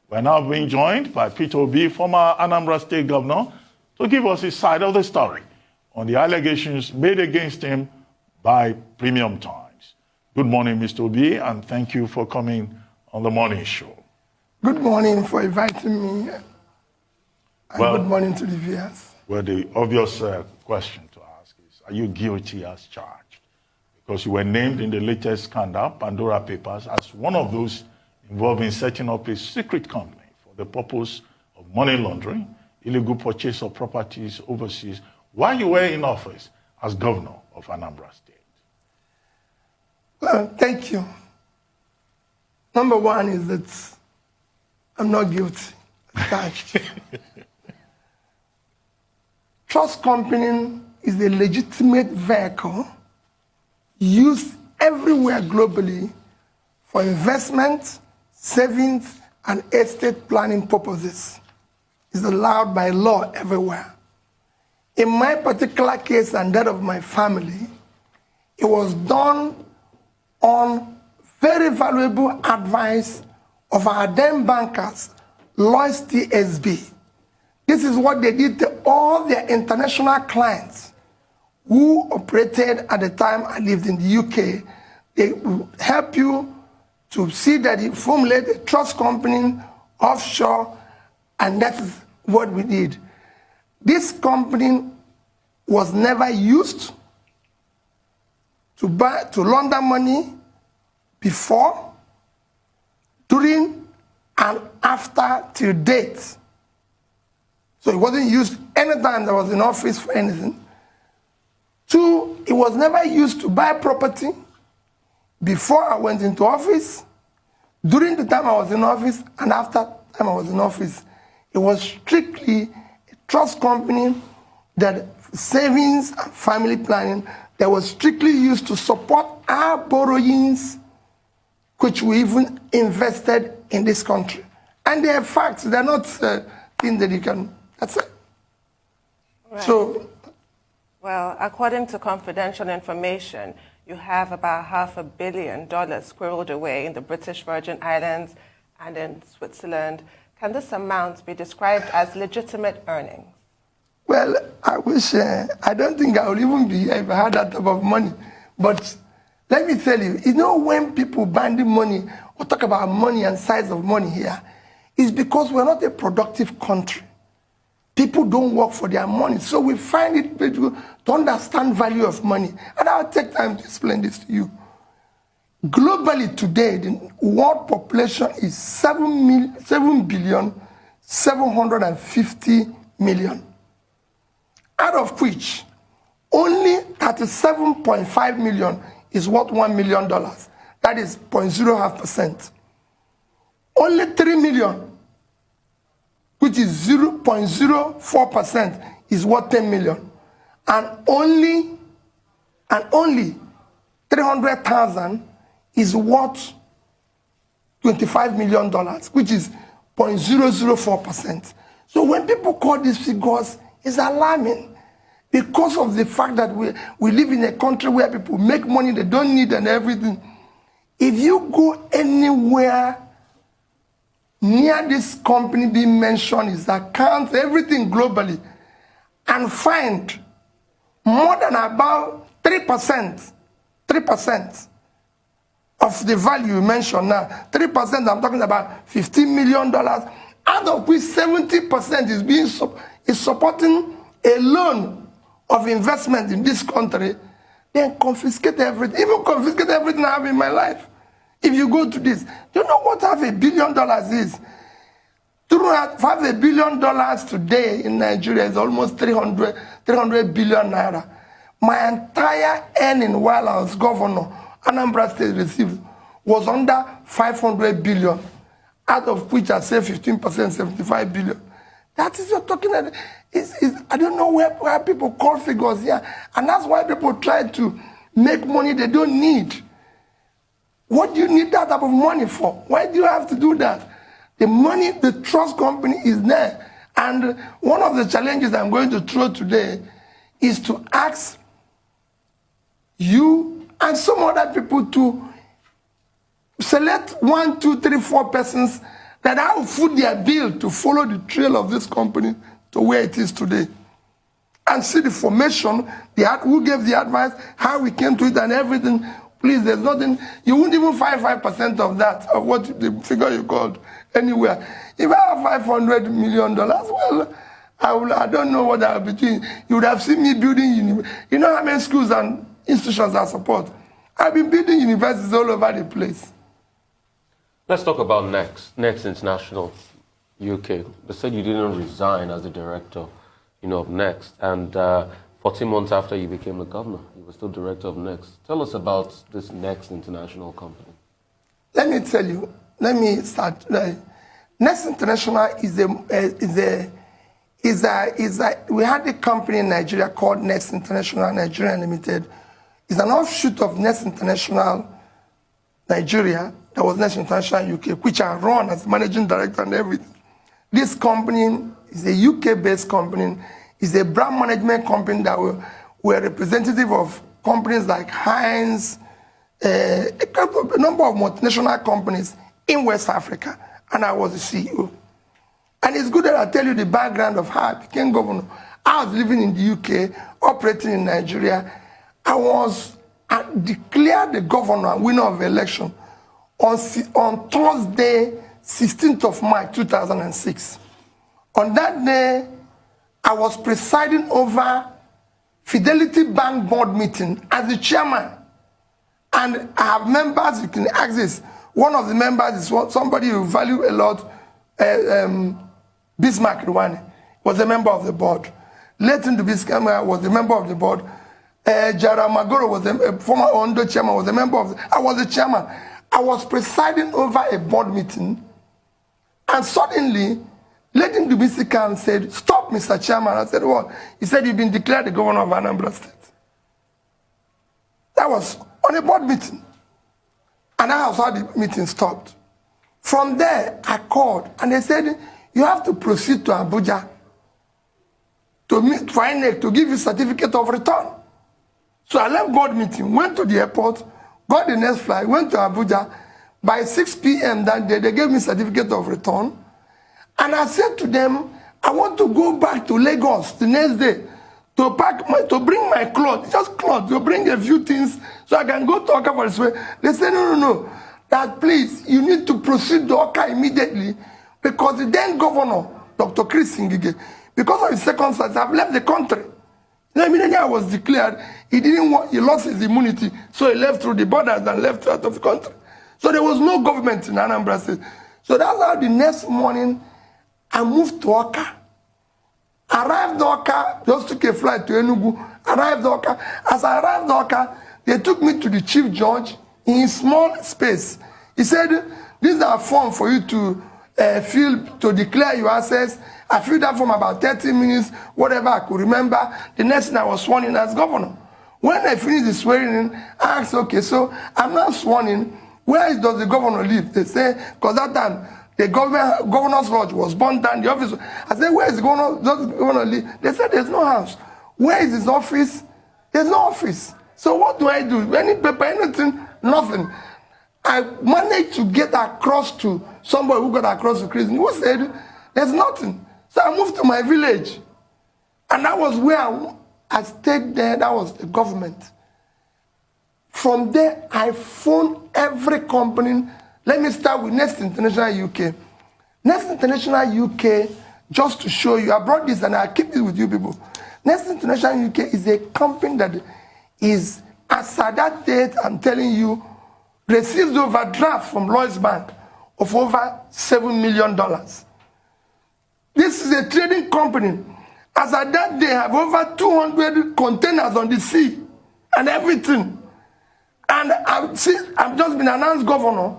We're now being joined by Peter Obi, former Anambra State Governor, to give us his side of the story on the allegations made against him by Premium Times. Good morning, Mr. Obi, and thank you for coming on the morning show. Good morning for inviting me, and good morning to the viewers. Well, the obvious question to ask is, are you guilty as charged? Because you were named in the latest scandal, Pandora Papers, as one of those involved in setting up a secret company for the purpose of money laundering, illegal purchase of properties overseas, while you were in office as governor of Anambra State. Well, thank you. Number one is that I'm not guilty, charged. Trust company is a legitimate vehicle used everywhere globally for investment, savings, and estate planning purposes. It's allowed by law everywhere. In my particular case and that of my family, it was done on very valuable advice of our then bankers, Lloyds TSB. This is what they did to all their international clients who operated at the time I lived in the UK. They will help you to see that you formulate a trust company offshore, and that is what we did. This company was never used to launder money before, during, and after till date. So it wasn't used anytime I was in office for anything. Two, it was never used to buy property before I went into office, during the time I was in office, and after the time I was in office. It was strictly a trust company that savings and family planning that was strictly used to support our borrowings, which we even invested in this country. And they are facts, they're not things that you can, that's it. Right. So, well, according to confidential information, you have about $500 million squirreled away in the British Virgin Islands and in Switzerland. Can this amount be described as legitimate earnings? well, I wish, I don't think I would even be here if I had that type of money. But let me tell you, when people banding money or talk about money and size of money here, it's because we're not a productive country. People don't work for their money. So we find it difficult to understand value of money. And I'll take time to explain this to you. Globally today, the world population is 7,750,000,000, out of which only 37.5 million is worth $1 million. That is 0.05%. Only 3 million, which is 0.04%, is worth 10 million. And only 300,000 is worth $25 million, which is 0.004%. So when people call these figures, it's alarming because of the fact that we live in a country where people make money they don't need and everything. If you go anywhere near this company being mentioned, its accounts, everything globally, and find more than about 3% of the value you mentioned now. 3%, I'm talking about $15 million, out of which 70% is supporting a loan of investment in this country, then confiscate everything. Even confiscate everything I have in my life. If you go to this, do you know what $500 million is? $500 billion today in Nigeria is almost 300 billion naira. My entire earning while I was governor, Anambra State received, was under 500 billion, out of which I say 15%, 75 billion. That is you're talking about. I don't know where people call figures here. And that's why people try to make money they don't need. What do you need that type of money for? Why do you have to do that? The money, the trust company is there. And one of the challenges I'm going to throw today is to ask you and some other people to select 1, 2, 3, 4 persons that I will foot their bill to follow the trail of this company to where it is today. And see the formation, who gave the advice, how we came to it and everything. Please, there's nothing, you wouldn't even find 5% of that, of what the figure you called anywhere. If I have $500 million, well, I don't know what I would be doing. You would have seen me building, you know how many schools and institutions I support? I've been building universities all over the place. Let's talk about Next International UK. They said you didn't resign as the director, of Next, and 14 months after you became the governor, you were still director of Next. Tell us about this Next International company. Let me tell you. Let me start. Next International we had a company in Nigeria called Next International Nigerian Limited. It's an offshoot of Next International Nigeria. That was Next International UK, which I run as managing director and everything. This company is a UK-based company. It's a brand management company that we're representative of companies like Heinz, a number of multinational companies in West Africa, and I was the CEO. And it's good that I tell you the background of how I became governor. I was living in the UK, operating in Nigeria. I declared the governor and winner of the election on Thursday, 16th of March, 2006. On that day, I was presiding over Fidelity Bank board meeting as the chairman. And I have members, you can access. One of the members is somebody you value a lot, Bismarck Rwani was a member of the board. Leighton Dubiscama was a member of the board. Jara Magoro was a former Ondo chairman, was a member of I was the chairman. I was presiding over a board meeting, and suddenly Leighton Dubiscama said, "Stop, Mr. Chairman." I said, "What?" He said, "You've been declared the governor of Anambra State." That was on a board meeting. And that was how the meeting stopped. From there, I called, and they said, "You have to proceed to Abuja to meet for INEC to give you certificate of return." So I left board meeting, went to the airport, got the next flight, went to Abuja. By 6 p.m. that day, they gave me certificate of return. And I said to them, I want to go back to Lagos the next day to bring my clothes, just clothes, to bring a few things so I can go to Oka for this way. They said, no, that please, you need to proceed to Oka immediately because the then governor, Dr. Chris Ngige, because of his circumstances, have left the country. Immediately I was declared, he lost his immunity, so he left through the borders and left out of the country. So there was no government in Anambra State. So that's how the next morning I moved to Oka. Arrived Oka, just took a flight to Enugu, arrived Oka. As I arrived Oka, they took me to the chief judge in a small space. He said, "These are forms for you to fill to declare your access." I filled that form about 30 minutes, whatever I could remember. The next thing I was sworn in as governor. When I finished the swearing in, I asked, "Okay, so I'm not sworn in. Where does the governor live?" They say, because that time, the governor's lodge was burnt down, the office. I said, "Where is the governor? Does the governor live?" They said, "There's no house." "Where is his office?" "There's no office." So what do I do? Any paper, anything? Nothing. I managed to get across to somebody who got across to Chris, who said, "There's nothing." So I moved to my village. And that was where I stayed there. That was the government. From there, I phoned every company. Let me start with Next International UK. Next International UK, just to show you, I brought this and I'll keep it with you people. Next International UK is a company that is, as at that date, I'm telling you, receives overdraft from Lloyds Bank of over $7 million. This is a trading company. As at that day, I have over 200 containers on the sea and everything. And I've just been announced governor.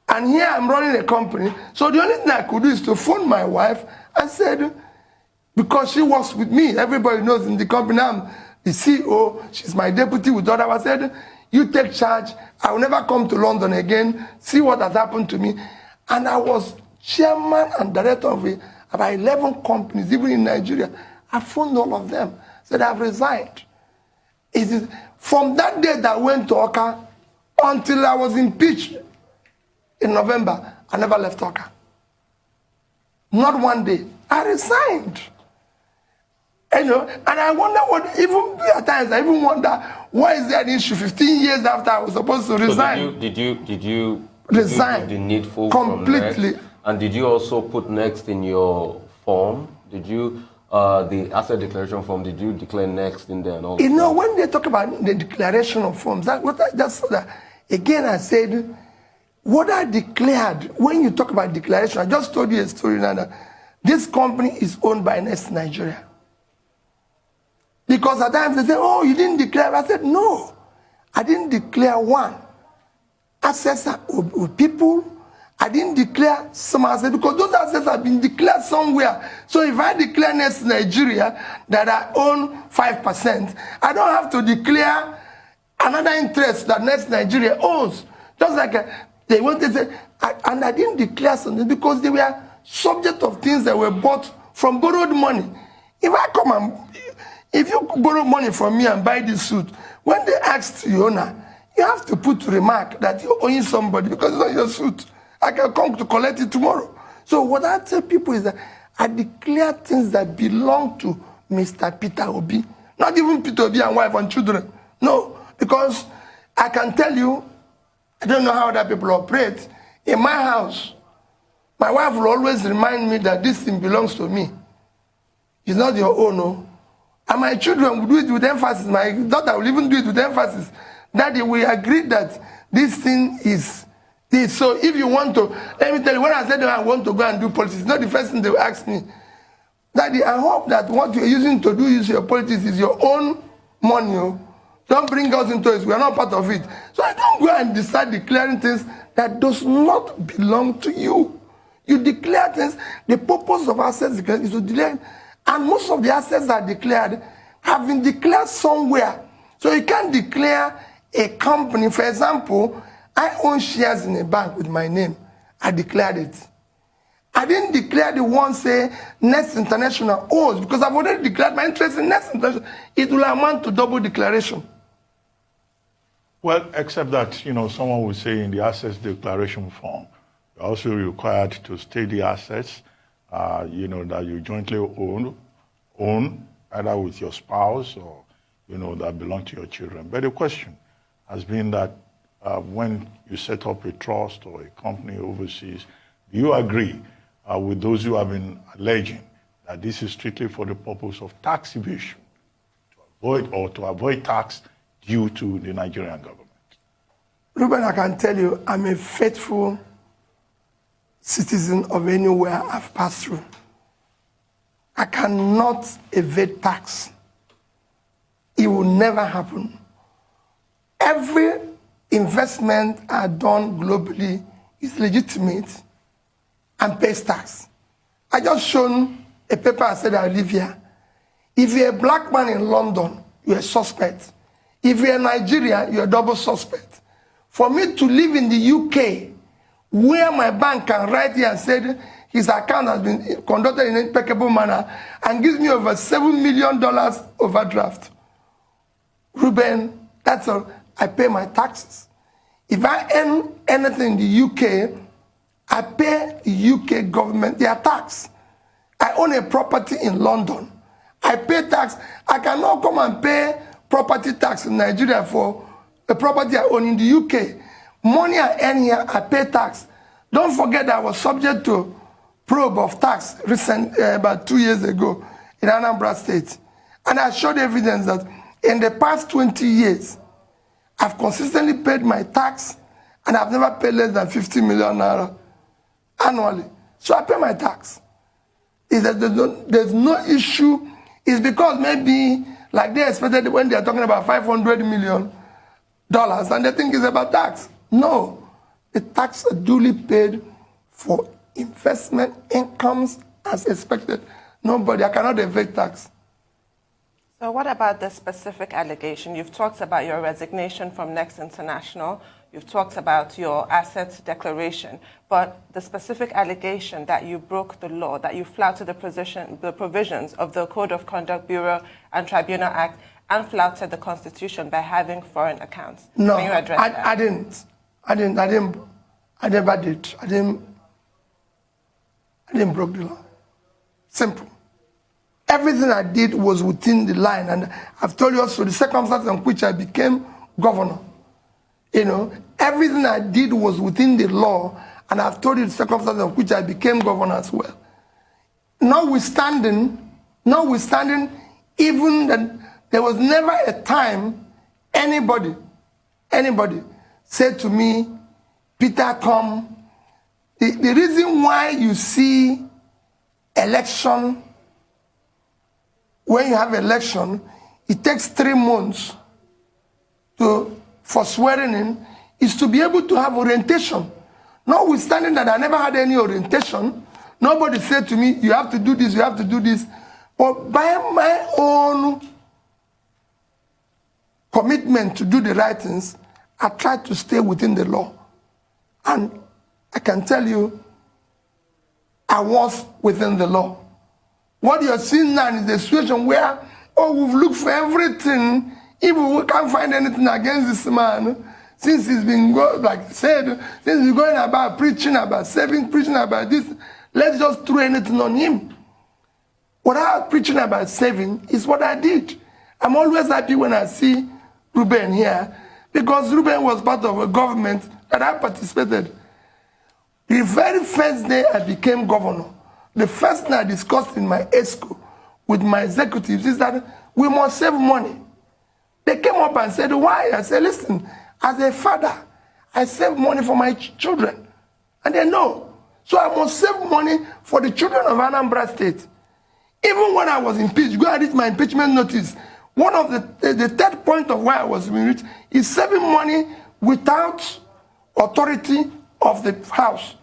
And here I'm running a company. So the only thing I could do is to phone my wife and said, because she works with me, everybody knows in the company, I'm the CEO, she's my deputy with other. I said, "You take charge. I will never come to London again. See what has happened to me." And I was chairman and director of about 11 companies, even in Nigeria. I phoned all of them, said I've resigned. From that day that I went to Oka until I was impeached in November, I never left Oka. Not one day. I resigned. And I wonder what, even at times, I even wonder, why is there an issue 15 years after I was supposed to resign? So did you resign do the needful completely? From Next? And did you also put Next in your form? Did you, the asset declaration form, did you declare Next in there and all? When they talk about the declaration of forms, again I said, what I declared, when you talk about declaration, I just told you a story now that this company is owned by Next Nigeria. Because at times they say, oh, you didn't declare. I said, no, I didn't declare one. Assets with people. I didn't declare some assets because those assets have been declared somewhere. So if I declare Next Nigeria that I own 5%, I don't have to declare another interest that Next Nigeria owns. Just like they want to say, and I didn't declare something because they were subject of things that were bought from borrowed money. If you borrow money from me and buy this suit, when they ask the owner, you have to put remark that you're owing somebody because it's not your suit. I can come to collect it tomorrow. So what I tell people is that I declare things that belong to Mr. Peter Obi. Not even Peter Obi and wife and children. No, because I can tell you, I don't know how other people operate. In my house, my wife will always remind me that this thing belongs to me. It's not your own, no. And my children will do it with emphasis. My daughter will even do it with emphasis. Daddy, we agreed that this thing is this. So if you want to, let me tell you, when I said that I want to go and do politics, it's not the first thing they will ask me. Daddy, I hope that what you're using to do your politics is your own money. Oh. Don't bring us into it. We are not part of it. So I don't go and decide declaring things that does not belong to you. You declare things. The purpose of assets is to declare. And most of the assets that are declared have been declared somewhere. So you can't declare a company. For example, I own shares in a bank with my name. I declared it. I didn't declare the one, say, Next International owns, because I've already declared my interest in Next International. It will amount to double declaration. Well, except that, someone would say in the assets declaration form, you're also required to state the assets that you jointly own, either with your spouse or, that belong to your children. But the question has been that when you set up a trust or a company overseas, do you agree with those who have been alleging that this is strictly for the purpose of tax evasion, to avoid tax due to the Nigerian government? Ruben, I can tell you, I'm a faithful citizen of anywhere I've passed through. I cannot evade tax. It will never happen. Every investment I've done globally is legitimate and pays tax. I just shown a paper and said I live here. If you're a black man in London, you're a suspect. If you're a Nigerian, you're a double suspect. For me to live in the UK, where my bank can write here and say his account has been conducted in an impeccable manner and gives me over $7 million overdraft. Ruben, that's all. I pay my taxes. If I earn anything in the UK, I pay the UK government their tax. I own a property in London. I pay tax. I cannot come and pay property tax in Nigeria for a property I own in the UK. Money I earn here, I pay tax. Don't forget that I was subject to probe of tax about 2 years ago in Anambra State. And I showed evidence that in the past 20 years, I've consistently paid my tax and I've never paid less than 50 million naira annually. So I pay my tax. There's no issue. It's because maybe, like they expected when they're talking about $500 million, and they think it's about tax. No, the tax are duly paid for investment incomes as expected. I cannot evade tax. So what about the specific allegation? You've talked about your resignation from Next International. You've talked about your assets declaration. But the specific allegation that you broke the law, that you flouted the provisions of the Code of Conduct Bureau and Tribunal Act, and flouted the Constitution by having foreign accounts. No, Can you address that? I didn't. I never did. I didn't break the law. Simple. Everything I did was within the line, and I've told you also the circumstances in which I became governor. You know, everything I did was within the law, and I've told you the circumstances in which I became governor as well. Notwithstanding, even that there was never a time anybody said to me, Peter, come. The reason why you see election, when you have election, it takes 3 months for swearing in, is to be able to have orientation. Notwithstanding that I never had any orientation, nobody said to me, you have to do this, you have to do this. But by my own commitment to do the right things, I tried to stay within the law. And I can tell you, I was within the law. What you're seeing now is a situation where, we've looked for everything. If we can't find anything against this man, since he's been, since he's going about preaching about saving, preaching about this, let's just throw anything on him. What I was preaching about saving is what I did. I'm always happy when I see Ruben here, because Ruben was part of a government that I participated. The very first day I became governor, the first thing I discussed in my ESCO with my executives is that we must save money. They came up and said, why? I said, listen, as a father, I save money for my children. And they know. So I must save money for the children of Anambra State. Even when I was impeached, go and read my impeachment notice. One of the third point of why I was impeached is saving money without authority of the House.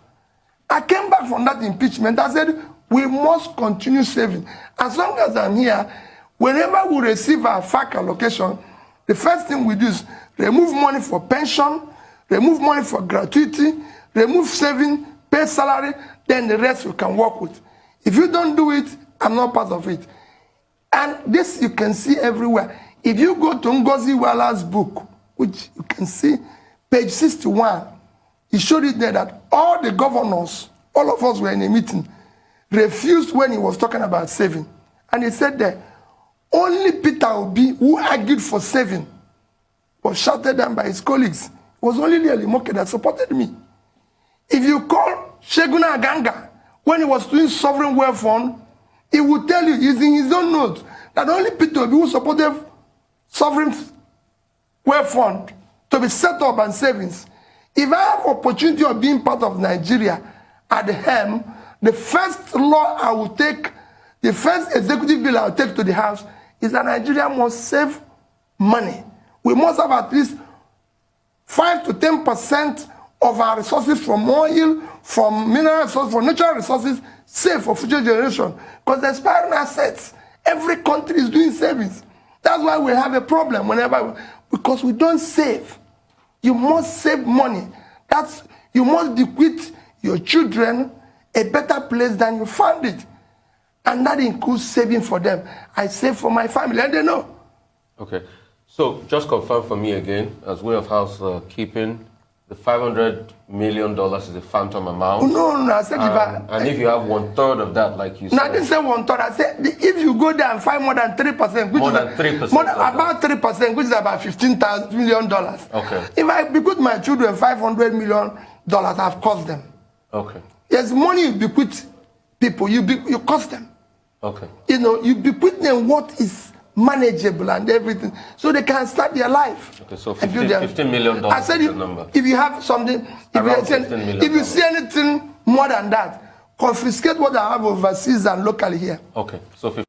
I came back from that impeachment. I said, we must continue saving. As long as I'm here, whenever we receive our FAC allocation, the first thing we do is remove money for pension, remove money for gratuity, remove saving, pay salary, then the rest we can work with. If you don't do it, I'm not part of it. And this you can see everywhere. If you go to Ngozi Wala's book, which you can see, page 61, he showed it there that all the governors, all of us were in a meeting, refused when he was talking about saving. And he said that only Peter Obi, who argued for saving, was shouted down by his colleagues. It was only Lily Moke that supported me. If you call Sheguna Aganga, when he was doing sovereign wealth fund, he would tell you, he's in his own notes, that only Peter Obi who supported sovereign wealth fund to be set up and savings. If I have opportunity of being part of Nigeria at the helm, the first law I will take, the first executive bill I will take to the House is that Nigeria must save money. We must have at least 5 to 10% of our resources from oil, from mineral resources, from natural resources, saved for future generation. Because the expiring assets, every country is doing savings. That's why we have a problem because we don't save. You must save money. You must bequeath your children a better place than you found it. And that includes saving for them. I save for my family, and they know. Okay. So just confirm for me again, as way of housekeeping, the $500 million is a phantom amount. No. I said and if you have 1/3 of that, like you said. No, I didn't say 1/3. I said if you go there and find more than 3%, which is about 3%, which is about $15 million. Okay. If I bequeath my children $500 million, I've cost them. Okay. There's money you bequeath people, you cost them. Okay. You know, you bequeath them what is manageable and everything, so they can start their life. Okay, so $15 million I said is the number. If you have something, if you see anything more than that, confiscate what I have overseas and locally here. Okay, so